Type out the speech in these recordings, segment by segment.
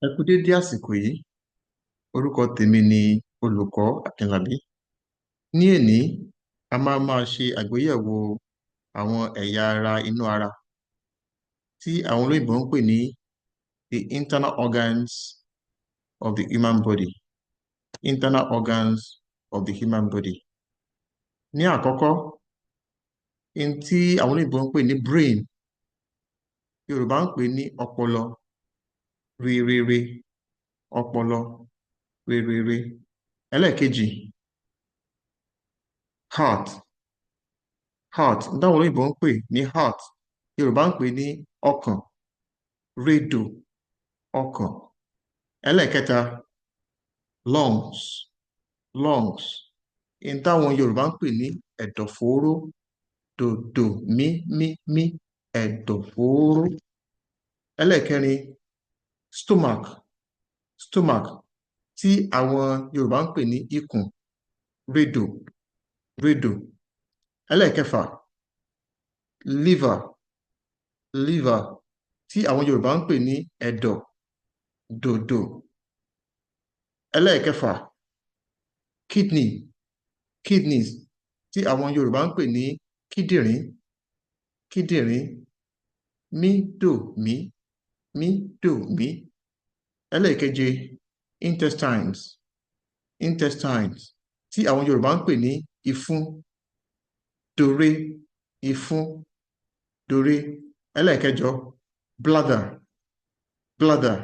Ẹ kú dédé àsìkò yìí, orúkọ tèmi ni olùkọ́ Akínlábí. Ní èní, a máa ṣe àgbéyẹ̀wò àwọn ẹ̀yà ara inú ara tí àwọn olóyìnbó ń pè ní the internal organs of the human body. Internal organs of the human body. Ní àkọ́kọ́, in tí àwọn olóyìnbó ń pè ní brain, Yorùbá ń pè ní ọpọlọ, rere, ọpọlọ, rere. Ẹlẹ́ẹ̀kejì, heart, táwọn olóyìnbó ń pè ní heart, Yorùbá ń pè ní ọkàn, rédò, ọkàn. Ẹlẹ́ẹ̀kẹta, lungs, in táwọn Yorùbá ń pè ní ẹ̀dọ̀fóró, dòdò, mí, ẹ̀dọ̀fóró. Ẹlẹ́ẹ̀kẹrin, stomach, tí àwọn Yorùbá ń pè ní ikùn, rédò. Ẹlẹ́ẹ̀kẹfà, liver, tí àwọn Yorùbá ń pè ní ẹ̀dọ̀, dòdò. Ẹlẹ́ẹ̀kẹfà, kidneys, tí àwọn Yorùbá ń pè ní kídìrín, mí. Ẹlẹ́ẹ̀keje, intestines, tí àwọn Yorùbá ń pè ní ìfun, dòré. Ẹlẹ́ẹ̀kẹjọ, bladder,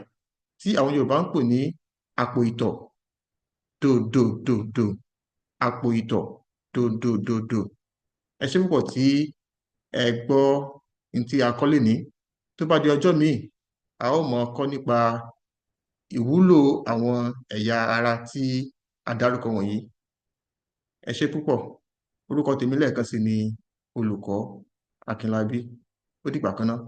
tí àwọn Yorùbá ń pè ní àpò ìtọ̀, dòdò, àpò ìtọ̀, dòdò. Ẹ ṣé púpọ̀ tí ẹ gbọ́ ní tí a kọ́ lénìí. Tó bá di ọjọ́ míì, a ó mọ kọ́ nípa ìwúlò àwọn ẹ̀yà ara tí a dárúkọ wọ̀nyí. Ẹ ṣé púpọ̀. Orúkọ tèmi lẹ́ẹ̀kan sí ni olùkọ́ Akínlábí. Ó dìgbà kan náà.